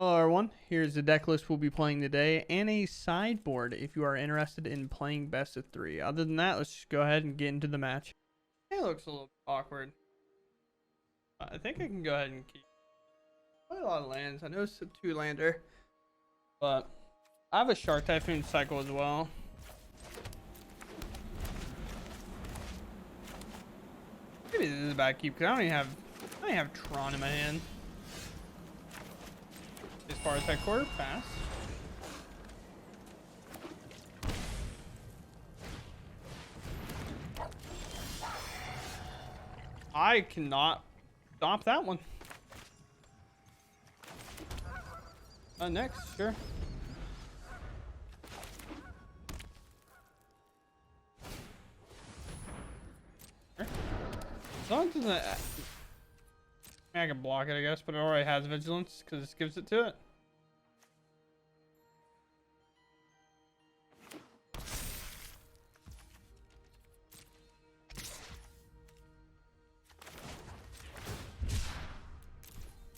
Hello everyone, here's the deck list we'll be playing today and a sideboard if you are interested in playing best of 3. Other than that, let's just go ahead and get into the match. It looks a little awkward. I think I can go ahead and keep quite a lot of lands. I know it's a 2-lander, but I have a Shark Typhoon cycle as well. Maybe this is a bad keep because I don't even have Tron in my hand. As far as that quarter pass. I cannot stop that one. Next, sure. As long as it doesn't, I can block it, I guess, but it already has vigilance because this gives it to it.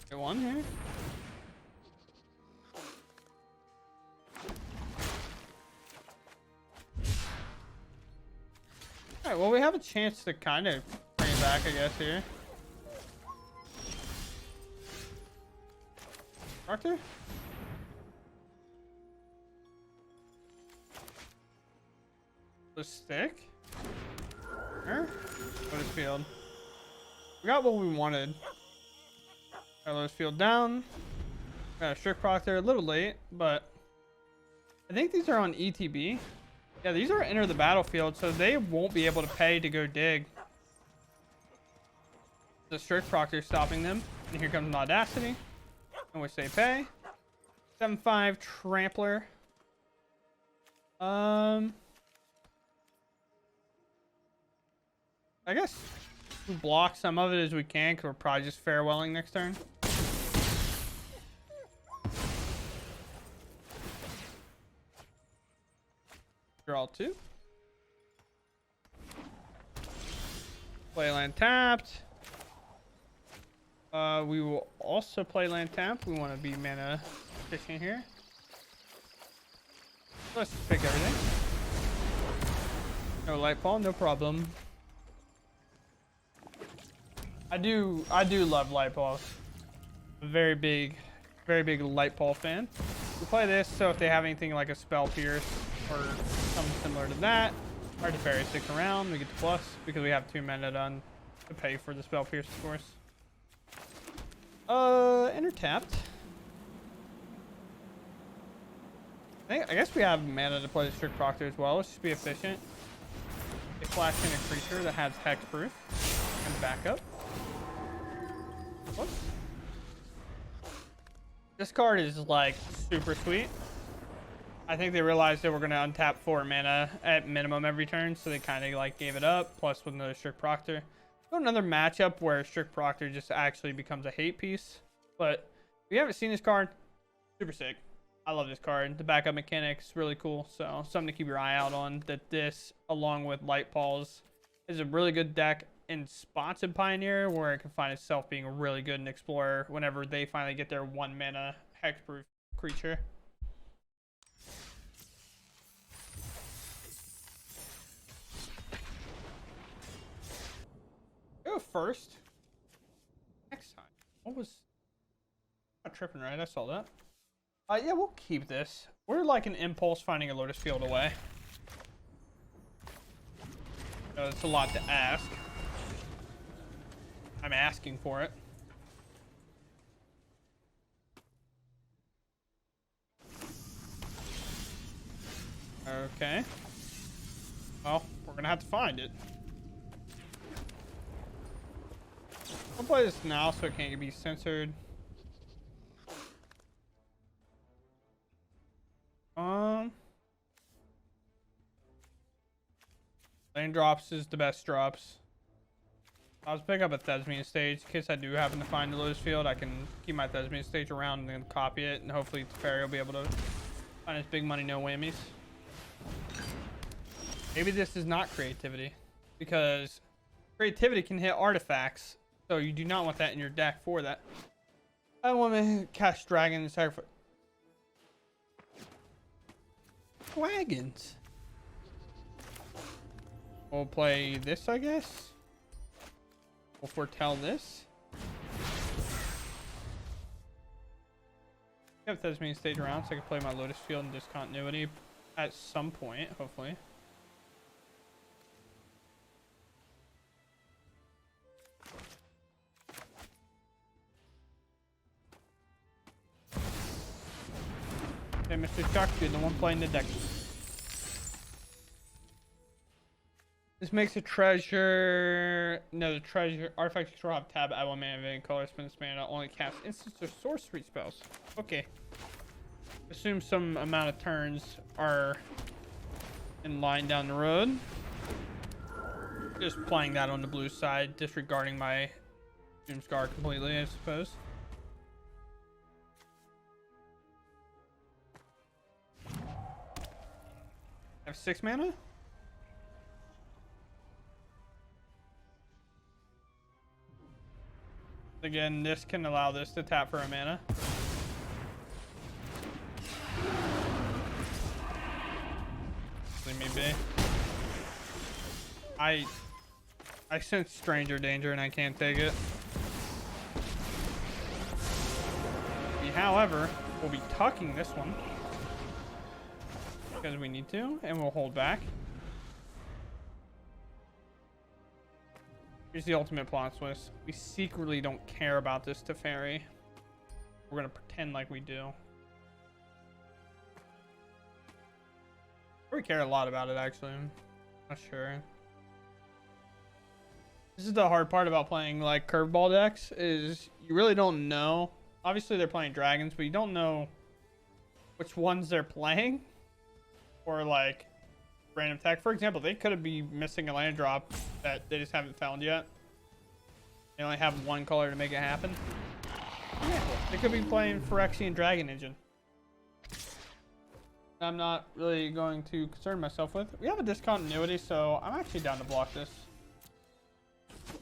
Get one here. Alright, well, we have a chance to kind of bring it back, I guess, here. Arthur? The stick? Here? Lotus field. We got what we wanted. Got Lotus field down. Got a strict proctor a little late, but I think these are on ETB. Yeah, these are enter the battlefield, so they won't be able to pay to go dig. The strict proctor stopping them. And here comes an audacity, in which they pay. 7/5 trampler. I guess we block some of it as we can, because we're probably just farewelling next turn. Draw 2. Play land tapped. We will also play land tapped. We want to be mana efficient here. Let's just pick everything. No light ball, no problem. I do love light balls. Very big light ball fan. We play this so if they have anything like a spell pierce or something similar to that, our Teferi sticks around. We get the plus because we have 2 mana done to pay for the spell pierce, of course. Enter tapped. I guess we have mana to play the strict proctor as well. Let's just be efficient. They flash in a creature that has hexproof and backup. Whoops. This card is like super sweet. I think they realized they were going to untap 4 mana at minimum every turn, so they kind of like gave it up. Plus with another strict proctor. So another matchup where strict proctor just actually becomes a hate piece. But if you haven't seen this card, super sick. I love this card. The backup mechanics really cool. So something to keep your eye out on. That this, along with light balls, is a really good deck in spots in Pioneer where it can find itself being really good in Explorer whenever they finally get their 1 mana hexproof creature. Go first. Next time. What was... Not tripping, right? I saw that. Yeah, we'll keep this. We're like an impulse finding a Lotus field away. It's a lot to ask. I'm asking for it. Okay. Well, we're gonna have to find it. I'll play this now so it can't be censored. Lane drops is the best drops. I'll just pick up a Thesmian stage in case I do happen to find the Lotus field. I can keep my Thesmian stage around and then copy it, and hopefully Teferi will be able to find his big money, no whammies. Maybe this is not creativity, because creativity can hit artifacts, so you do not want that in your deck for that. I want to cast dragon and sacrifice. Dragons. We'll play this, I guess. We'll foretell this. If that means stage around, so I can play my Lotus field in discontinuity at some point, hopefully. Okay, Mr. Chuck, you're the one playing the deck. This makes a treasure. No, the treasure artifact control have tab. I will mana of any color. Spend this mana only cast instants or sorcery spells. Okay. Assume some amount of turns are in line down the road. Just playing that on the blue side, disregarding my Doomscar completely, I suppose. I have 6 mana. Again, this can allow this to tap for a mana. Leave me be. I sense stranger danger and I can't take it. We, however, will be tucking this one because we need to, and we'll hold back. Here's the ultimate plot twist. We secretly don't care about this Teferi. We're gonna pretend like we do. We care a lot about it, actually. I'm not sure. This is the hard part about playing like curveball decks, is you really don't know. Obviously they're playing dragons, but you don't know which ones they're playing. Or like random tech. For example, they could be missing a land drop that they just haven't found yet. They only have one color to make it happen. Yeah, they could be playing Phyrexian Dragon Engine. I'm not really going to concern myself with. We have a discontinuity, so I'm actually down to block this.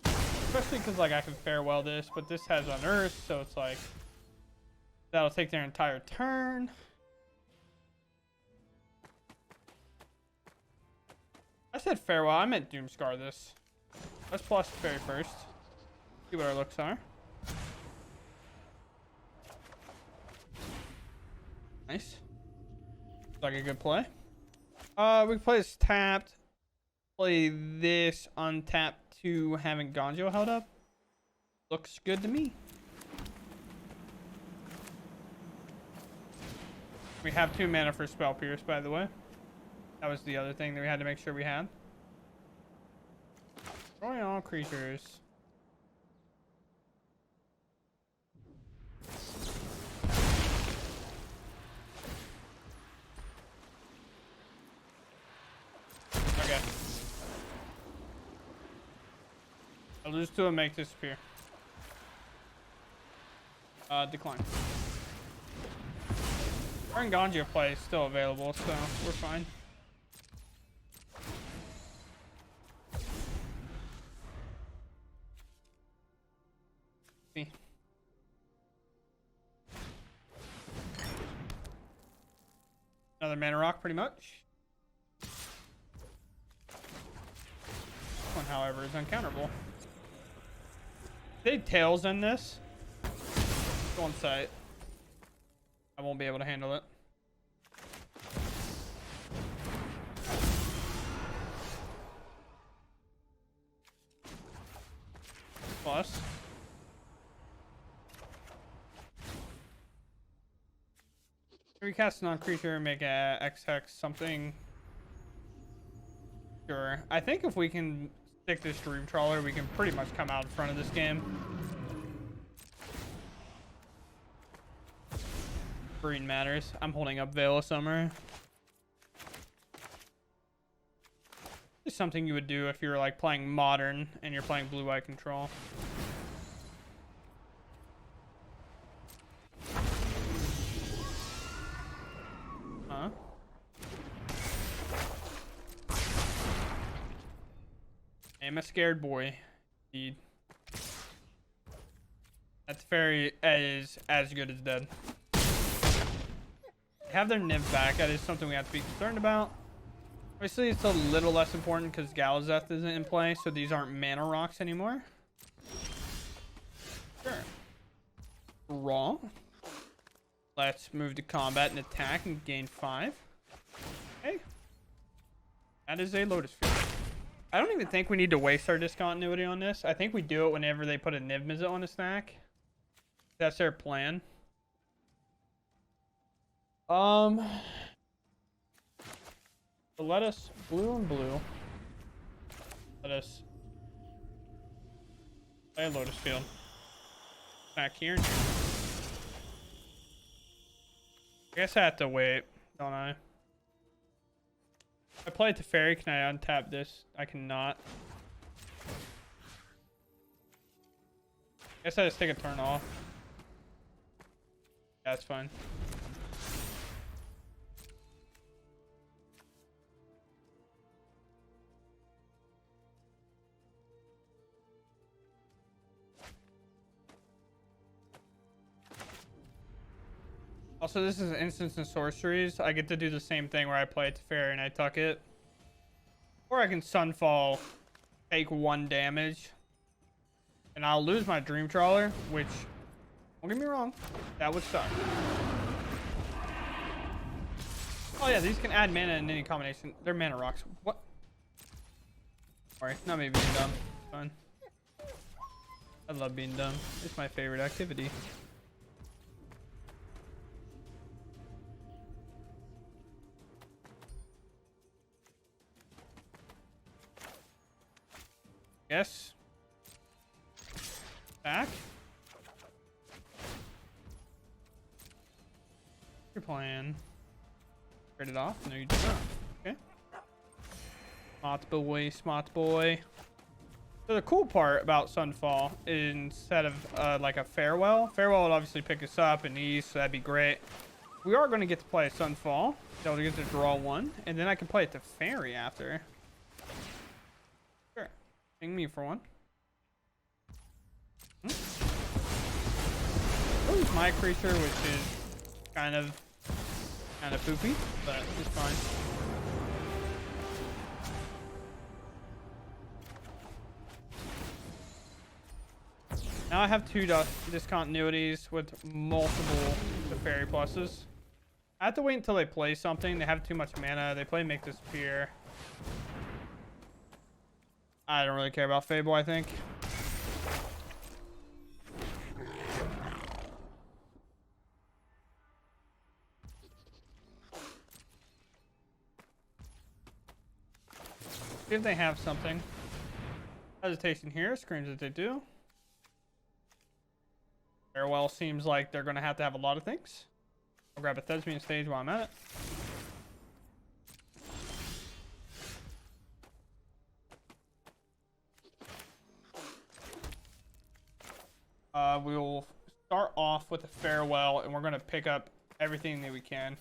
Especially because like I can farewell this, but this has Unearth, so it's like that'll take their entire turn. I said farewell, I meant Doomscar this. Let's plus the fairy first. See what our looks are. Nice. Looks like a good play. We can play this tapped. Play this untapped to having Gonjo held up. Looks good to me. We have 2 mana for Spell Pierce, by the way. That was the other thing that we had to make sure we had. Destroy all creatures. Okay. I lose to a make disappear. Decline. Our Gangia play is still available, so we're fine. Another mana rock, pretty much. This one, however, is uncounterable. They tails in this. Go on site. I won't be able to handle it. Plus. Recast non-creature, make a X-Hex something. Sure. I think if we can stick this Dream Trawler, we can pretty much come out in front of this game. Green matters. I'm holding up Veil of Summer. It's something you would do if you're like playing Modern and you're playing Blue-White Control. Huh? I'm a scared boy. Indeed. That fairy is as good as dead. They have their Niv back. That is something we have to be concerned about. Obviously, it's a little less important because Galazeth isn't in play, so these aren't mana rocks anymore. Sure. Raw. Let's move to combat and attack and gain 5. Okay. That is a Lotus Field. I don't even think we need to waste our discontinuity on this. I think we do it whenever they put a Niv Mizzet on a stack. That's their plan. So let us blue and blue. Let us play a Lotus Field. Back here. I guess I have to wait, don't I? If I play Teferi, can I untap this? I cannot. I guess I just take a turn off. Yeah, that's fine. Also, this is instants and sorceries. I get to do the same thing where I play Teferi and I tuck it. Or I can Sunfall, take 1 damage. And I'll lose my Dream Trawler, which, don't get me wrong, that would suck. Oh yeah, these can add mana in any combination. They're mana rocks. What? Sorry, not me being dumb. It's fine. I love being dumb. It's my favorite activity. Yes. Back. Your plan. Trade it off. No, you do not. Okay. Smart boy, smart boy. So the cool part about Sunfall, instead of like a Farewell would obviously pick us up in East, so that'd be great. We are going to get to play a Sunfall. So we get to draw 1, and then I can play it to Fairy after. Sure. Ping me for 1. Lose my creature, which is kind of poopy, but it's fine. Now I have 2 discontinuities with multiple Teferi pluses. I have to wait until they play something. They have too much mana. They play Make Disappear. I don't really care about Fable, I think. See if they have something. Hesitation here screams that they do. Farewell seems like they're going to have a lot of things. I'll grab a Thespian Stage while I'm at it. We'll start off with a Farewell, and we're going to pick up everything that we can.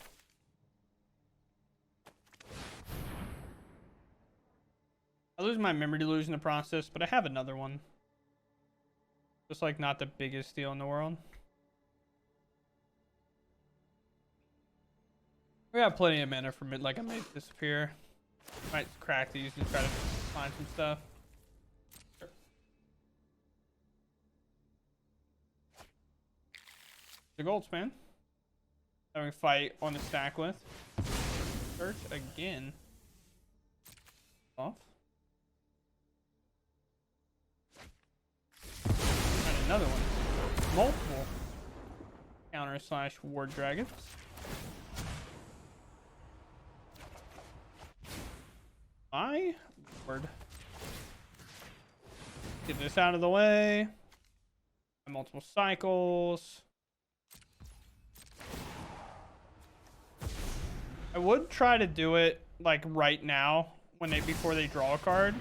I lose my memory delusion in the process, but I have another one. Just like not the biggest deal in the world. We have plenty of mana for like a Make Disappear. Might crack these and try to find some stuff. Sure. The Goldspan. Having a fight on the stack with. Search again. Off. Another one. Multiple counter / ward dragons. My word. Get this out of the way. Multiple cycles. I would try to do it like right now before they draw a card.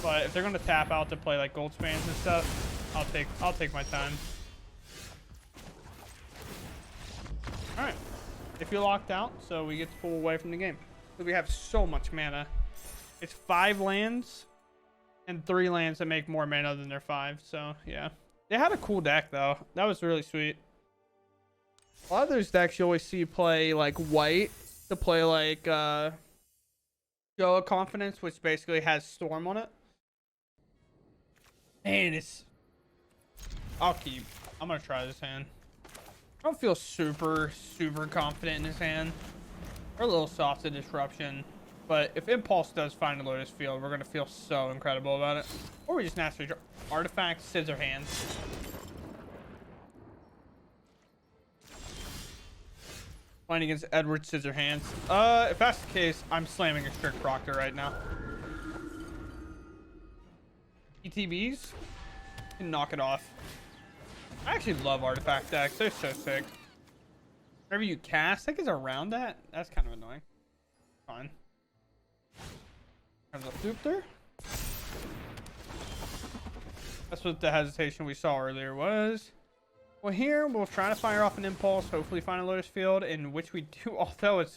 But if they're gonna tap out to play like gold spans and stuff, I'll take my time. Alright. If you're locked out, so we get to pull away from the game. Because we have so much mana. It's 5 lands and 3 lands that make more mana than their 5, so yeah. They had a cool deck though. That was really sweet. A lot of those decks you always see play like white to play like Show of Confidence, which basically has Storm on it. Man, it's I'm gonna try this hand. I don't feel super confident in this hand. We're a little soft to Disruption. But if Impulse does find a Lotus Field, we're going to feel so incredible about it. Or we just naturally draw Artifact, Scissor Hands. Playing against Edward Scissor Hands. If that's the case, I'm slamming a Strict Proctor right now. ETBs can knock it off. I actually love Artifact decks. They're so sick. Whenever you cast, I think it's around that. That's kind of annoying. Fine. There's a Thupter. That's what the hesitation we saw earlier was. Well, here we'll try to fire off an Impulse, hopefully find a Lotus Field, in which we do, although it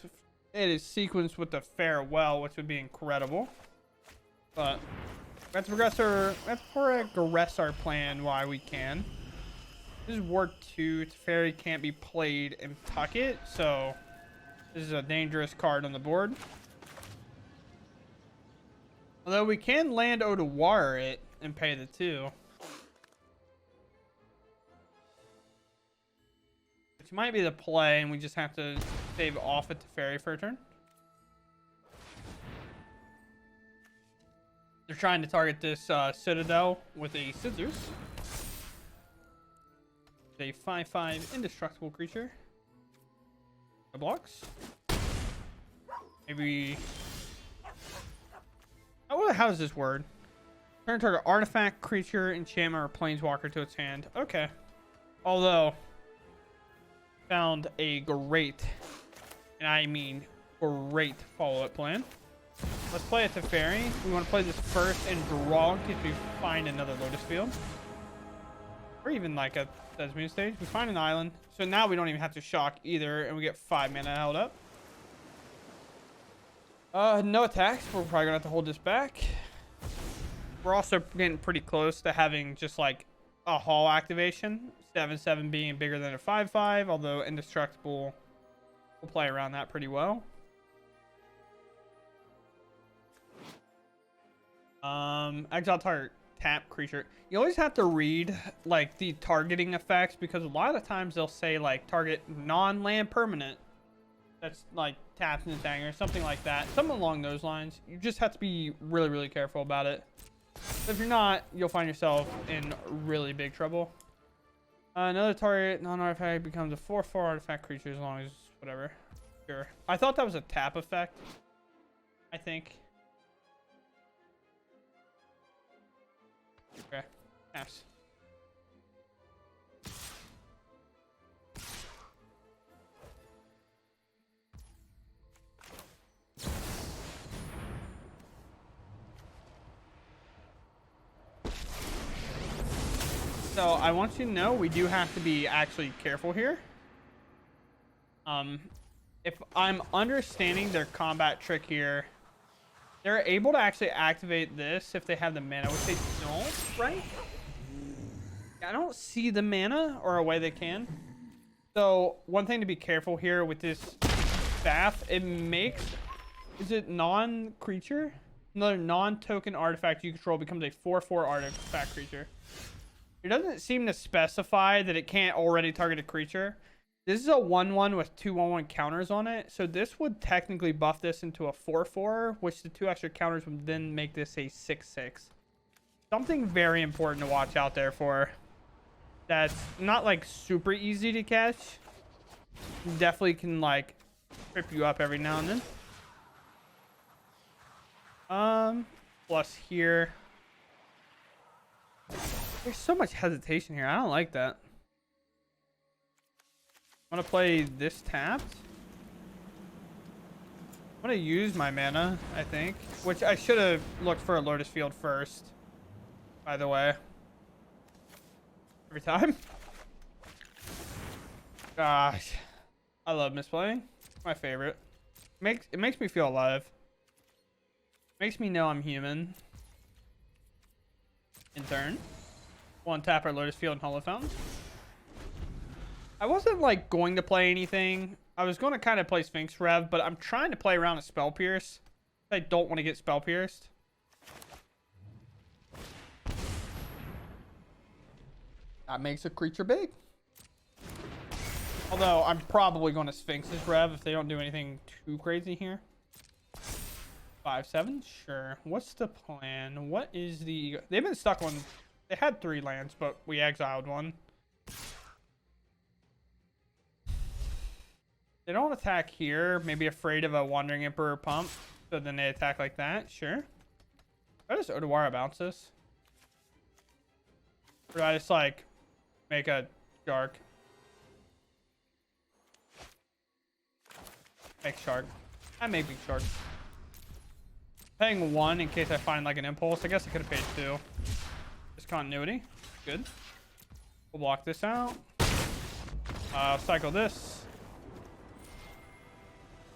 is sequenced with the Farewell, which would be incredible. But we have to progress our plan while we can. This is Ward 2. Teferi can't be played and tuck it, so this is a dangerous card on the board. Although we can land Odawara it and pay the 2. Which might be the play, and we just have to save off at Teferi for a turn. They're trying to target this Citadel with a Scissors. A 5/5 indestructible creature. It blocks. Maybe. How does this word? Turn target artifact, creature, enchantment, or planeswalker to its hand. Okay. Although, found a great, and I mean great follow-up plan. Let's play a Teferi. We want to play this first and draw in case we find another Lotus Field. Or even like a Desmond stage. We find an island. So now we don't even have to shock either, and we get 5 mana held up. No attacks. We're probably gonna have to hold this back. We're also getting pretty close to having just like a Hall activation. 7/7 being bigger than a 5/5, although indestructible will play around that pretty well. Exile target tap creature. You always have to read like the targeting effects, because a lot of the times they'll say like target non-land permanent that's like taps and dagger, something like that, something along those lines. You just have to be really careful about it. If you're not, you'll find yourself in really big trouble. Another target non-artifact becomes a 4/4 artifact creature as long as whatever. Sure. I thought that was a tap effect, I think. Okay. Pass. So I want you to know we do have to be actually careful here. If I'm understanding their combat trick here, they're able to actually activate this if they have the mana, which they don't, right? I don't see the mana or a way they can. So one thing to be careful here with this staff, it makes, is it non-creature? Another non-token artifact you control becomes a 4/4 artifact creature. It doesn't seem to specify that it can't already target a creature. This is a 1/1 with 2 1/1 counters on it. So this would technically buff this into a 4/4, which the 2 extra counters would then make this a 6/6. Something very important to watch out there for. That's not like super easy to catch. Definitely can like trip you up every now and then. Plus here. There's so much hesitation here. I don't like that. I'm gonna play this tapped. I'm gonna use my mana, I think. Which I should have looked for a Lotus Field first, by the way. Every time. Gosh. I love misplaying. My favorite. It makes me feel alive. Makes me know I'm human. In turn. One tap our Lotus Field and Hollow Fountain. I wasn't like going to play anything. I was going to kind of play Sphinx Rev, but I'm trying to play around a Spell Pierce. I don't want to get Spell Pierced. That makes a creature big. Although I'm probably going to Sphinx's Rev if they don't do anything too crazy here. 5/7, sure. What's the plan? What is the... They've been stuck on... They had 3 lands, but we exiled one. They don't attack here. Maybe afraid of a Wandering Emperor pump. So then they attack like that. Sure. I just Odawara bounce this. Or I just like make a shark. Make shark. I make big shark. Paying 1 in case I find like an impulse. I guess I could have paid 2. Just continuity. Good. We'll block this out. Cycle this.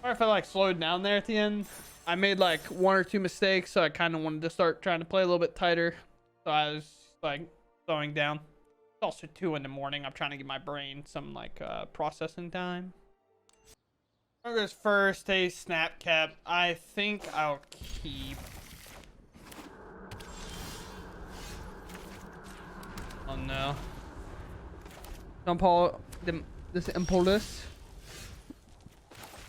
Or if I like slowed down there at the end. I made like 1 or 2 mistakes, so I kind of wanted to start trying to play a little bit tighter. So I was like slowing down. It's also 2 in the morning. I'm trying to give my brain some like processing time. Goes first, a snap cap. I think I'll keep. Oh no. This impulse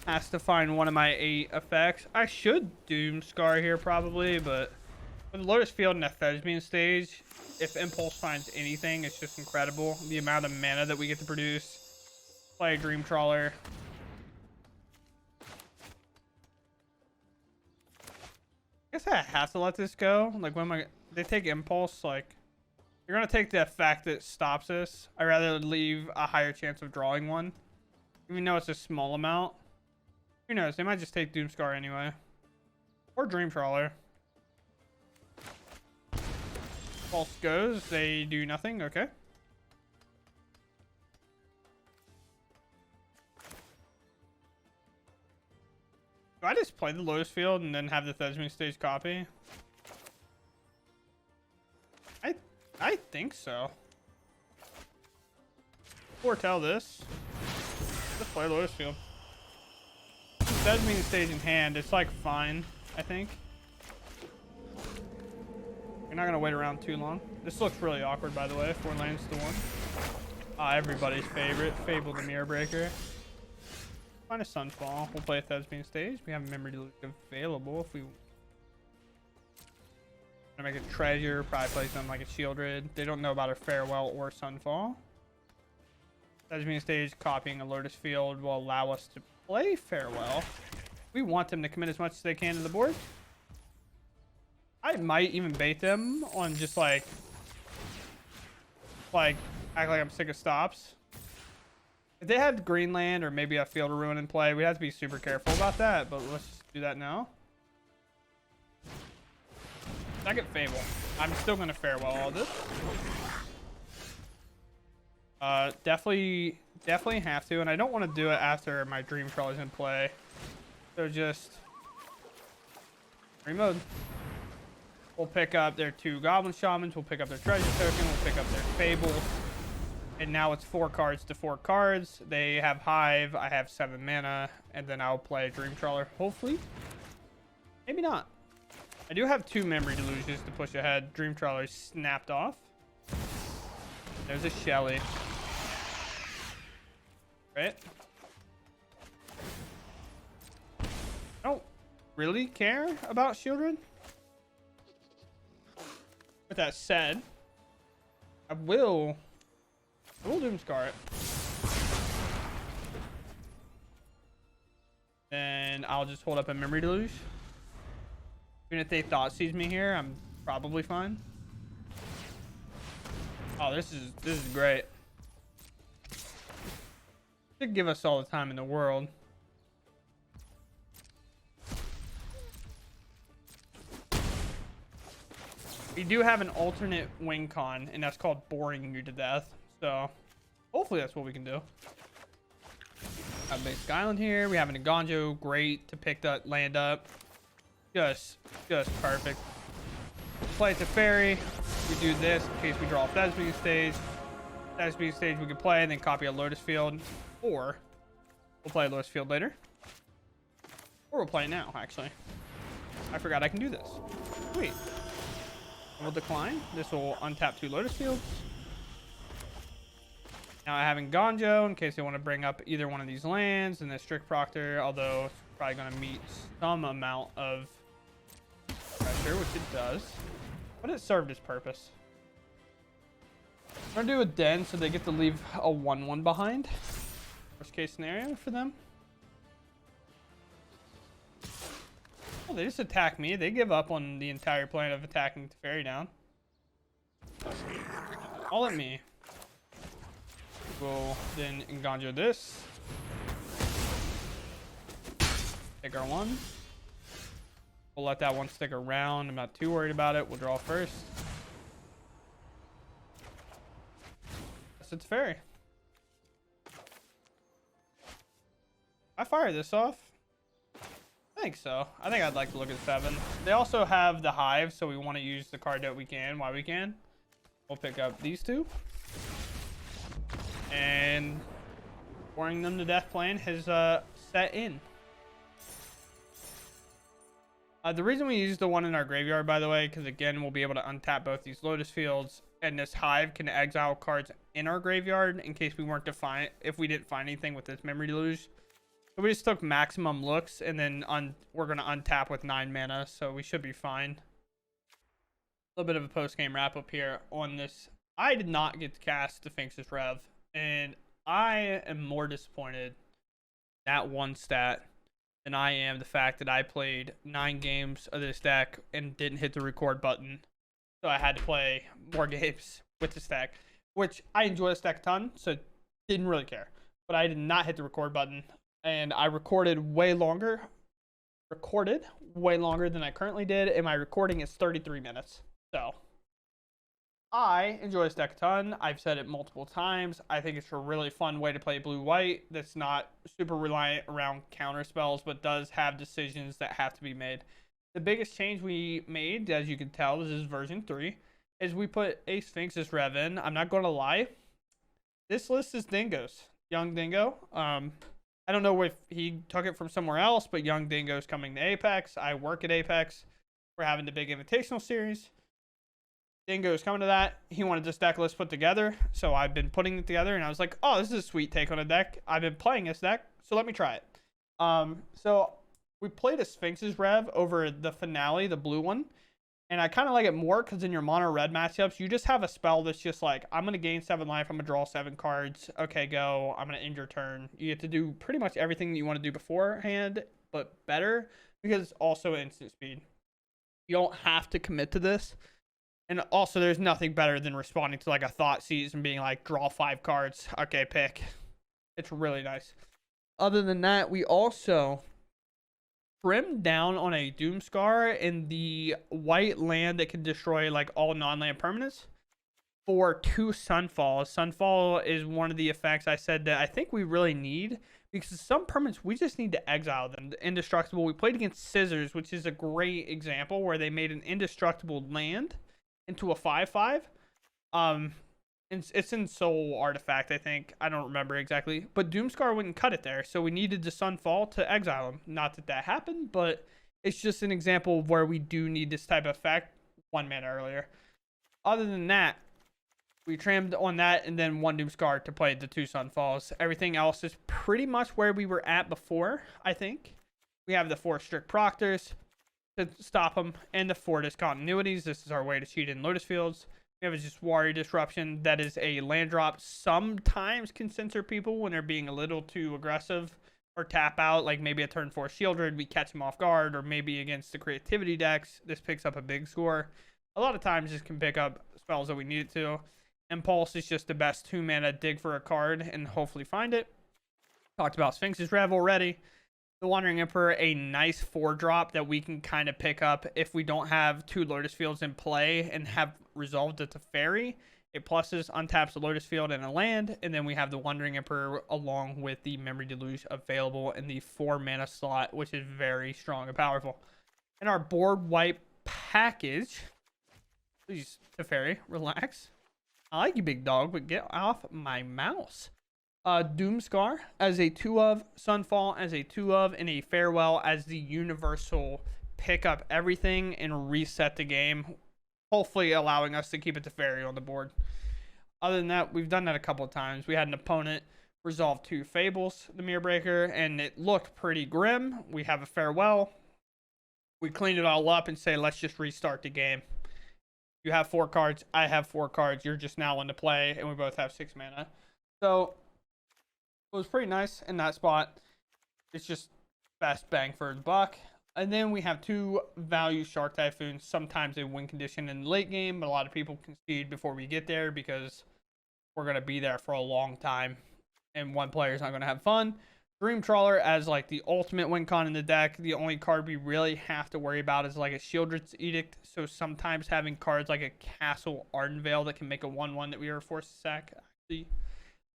has to find one of my 8 effects. I should Doom Scar here probably, but with Lotus Field and a Thespian stage, if Impulse finds anything, it's just incredible. The amount of mana that we get to produce. Play a Dream Trawler. I guess I have to let this go. Like when they take Impulse, like you're gonna take the effect that stops us. I'd rather leave a higher chance of drawing one, even though it's a small amount. Who knows? They might just take Doomscar anyway, or Dream Trawler. Pulse goes. They do nothing. Okay. Do I just play the Lotus Field and then have the Thespian stage copy? I think so. Foretell this. Let's play Lotus Field. Thespian stage in hand. It's like fine, I think. You're not gonna wait around too long. This looks really awkward, by the way. 4 lands to 1. Everybody's favorite, Fable the Mirror Breaker. Find a Sunfall. We'll play a Thespian stage. We have Memory Deluge available if we make a treasure. Probably play something like a Shieldred. They don't know about a Farewell or Sunfall. Thespian stage copying a Lotus Field will allow us to play Farewell. We want them to commit as much as they can to the board. I might even bait them on just like act like I'm sick of stops. If they had Greenland or maybe a Field of Ruin in play, we'd have to be super careful about that, but let's just do that now. Second Fable. I'm still going to Farewell all this. Definitely have to, and I don't want to do it after my Dream Trawler's in play. So just remote. We'll pick up their 2 Goblin Shamans, we'll pick up their Treasure Token, we'll pick up their Fable. And now it's 4 cards to 4 cards. They have Hive, I have 7 mana, and then I'll play Dream Trawler, hopefully. Maybe not. I do have 2 Memory Deluges to push ahead. Dream Trawler snapped off. There's a Shelly. Right? I don't really care about Shieldred. With that said, I will Doomscar it. Then I'll just hold up a Memory Deluge. Even if they Thought Seize me here, I'm probably fine. Oh, this is great. Should give us all the time in the world. We do have an alternate win con, and that's called boring you to death. So hopefully that's what we can do. Have basic island here. We have an Nganjo, great to pick that land up. Just perfect. Play Teferi. We do this in case we draw a Thespian stage. Thespian stage we can play and then copy a Lotus field. Or we'll play a Lotus field later. Or we'll play it now, actually. I forgot I can do this. Sweet. We'll decline. This will untap 2 Lotus fields. Now I have Nganjo in case they want to bring up either one of these lands and the Strict Proctor, although it's probably going to meet some amount of pressure, which it does. But it served its purpose. I'm going to do a Den so they get to leave a 1/1 behind. Worst case scenario for them. Oh, they just attack me. They give up on the entire plan of attacking the Fairy down. All at me. We'll then Nganjo this. Take our 1. We'll let that one stick around. I'm not too worried about it. We'll draw first. Yes, it's Fairy. I fire this off. I think so. I think I'd like to look at 7. They also have the Hive, so we want to use the card that we can while we can. We'll pick up these 2. And boring them to death plan has set in. The reason we use the one in our graveyard, by the way, because again, we'll be able to untap both these Lotus fields, and this Hive can exile cards in our graveyard in case we weren't if we didn't find anything with this Memory Deluge. So we just took maximum looks, and then we're going to untap with 9 mana, so we should be fine. A little bit of a post-game wrap-up here on this. I did not get to cast Sphinx's Rev, and I am more disappointed that one stat than I am the fact that I played 9 games of this deck and didn't hit the record button. So I had to play more games with this deck, which I enjoy this deck a ton, so didn't really care. But I did not hit the record button, and I recorded way longer than I currently did, and my recording is 33 minutes. So I enjoy this deck a ton. I've said it multiple times. I think it's a really fun way to play blue-white that's not super reliant around counter spells, but does have decisions that have to be made. The biggest change we made, as you can tell, this is version 3, is we put a Sphinx's Rev in. I'm not going to lie. This list is Dingo's. Young Dingo. I don't know if he took it from somewhere else, but Young Dingo's coming to Apex. I work at Apex. We're having the big invitational series. Dingo's coming to that. He wanted this deck list put together, so I've been putting it together, and I was like, oh, this is a sweet take on a deck. I've been playing this deck, so let me try it. So we played a Sphinx's Rev over the finale, the blue one, and I kind of like it more because in your mono red matchups, you just have a spell that's just like, I'm going to gain 7 life, I'm going to draw 7 cards, okay, go, I'm going to end your turn. You get to do pretty much everything that you want to do beforehand, but better, because it's also instant speed. You don't have to commit to this. And also, there's nothing better than responding to like a Thought Seize and being like, draw 5 cards. Okay, pick. It's really nice. Other than that, we also trimmed down on a Doomscar in the white land that can destroy like all non-land permanents for 2 Sunfalls. Sunfall is one of the effects I said that I think we really need, because some permanents, we just need to exile them. The Indestructible, we played against Scissors, which is a great example where they made an indestructible land into a 5/5. It's in Soul Artifact, I think. I don't remember exactly, but Doomscar wouldn't cut it there, so we needed the Sunfall to exile him. Not that that happened, but it's just an example of where we do need this type of effect 1 mana earlier. Other than that, we trimmed on that and then 1 Doomscar to play the 2 Sunfalls. Everything else is pretty much where we were at before, I think. We have the 4 Strict Proctors to stop them, and the 4 Discontinuities. This is our way to cheat in Lotus fields. We have a Jwari Disruption that is a land drop. Sometimes can censor people when they're being a little too aggressive or tap out, like maybe a turn 4 Shieldred, we catch them off guard, or maybe against the creativity decks, this picks up a big score. A lot of times this can pick up spells that we need it to. Impulse is just the best 2 mana dig for a card and hopefully find it. Talked about Sphinx's Rev already. The Wandering Emperor, a nice 4-drop that we can kind of pick up if we don't have 2 Lotus Fields in play and have resolved it to Fairy. It pluses, untaps the Lotus Field and a land, and then we have the Wandering Emperor along with the Memory Deluge available in the 4 mana slot, which is very strong and powerful. In our board wipe package, Please, Teferi, relax. I like you, big dog, but get off my mouse. Doomscar as a 2 of, Sunfall as a 2 of, and a Farewell as the universal pick up everything and reset the game, hopefully allowing us to keep it to Teferi on the board. Other than that, we've done that a couple of times. We had an opponent resolve 2 Fables, the Mirror Breaker, and it looked pretty grim. We have a Farewell. We cleaned it all up and say, let's just restart the game. You have 4 cards. I have 4 cards. You're just now into play, and we both have 6 mana. So it was pretty nice in that spot. It's just best bang for the buck. And then we have 2 value Shark Typhoons. Sometimes they win condition in the late game, but a lot of people concede before we get there because we're going to be there for a long time, and one player is not going to have fun. Dream Trawler as like the ultimate win con in the deck. The only card we really have to worry about is like a Shieldred's Edict. So sometimes having cards like a Castle Ardenvale that can make a 1/1 that we are forced to sack. Actually,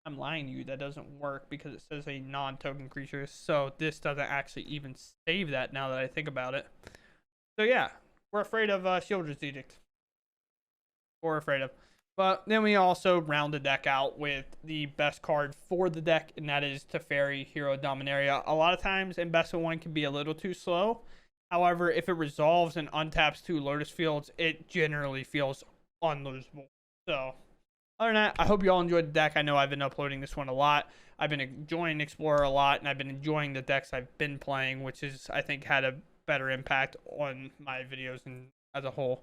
I'm lying to you. That doesn't work because it says a non-token creature. So this doesn't actually even save that now that I think about it. So yeah, we're afraid of Shieldred's Edict. We're afraid of. But then we also round the deck out with the best card for the deck, and that is Teferi, Hero Dominaria. A lot of times in Best of 1 can be a little too slow. However, if it resolves and untaps 2 Lotus Fields, it generally feels unlosable. So, other than that, I hope you all enjoyed the deck. I know I've been uploading this one a lot. I've been enjoying Explorer a lot, and I've been enjoying the decks I've been playing, which is, I think, had a better impact on my videos and as a whole.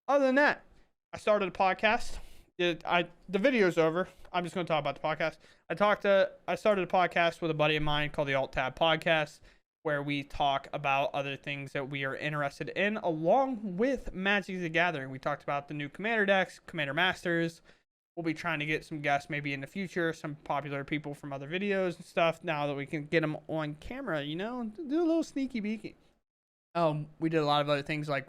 Other than that, I started a podcast. The video's over. I'm just going to talk about the podcast. I started a podcast with a buddy of mine called the Alt Tab Podcast, where we talk about other things that we are interested in, along with Magic the Gathering. We talked about the new Commander decks, Commander Masters. We'll be trying to get some guests maybe in the future, some popular people from other videos and stuff. Now that we can get them on camera, you know, do a little sneaky beaky. We did a lot of other things like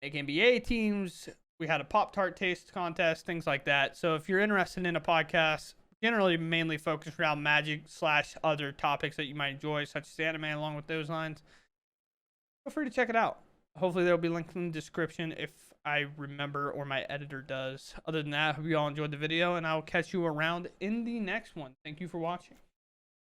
make NBA teams. We had a Pop-Tart taste contest, things like that. So if you're interested in a podcast, generally mainly focused around Magic / other topics that you might enjoy, such as anime, along with those lines, feel free to check it out. Hopefully there will be links in the description if I remember or my editor does. Other than that, I hope you all enjoyed the video, and I'll catch you around in the next one. Thank you for watching.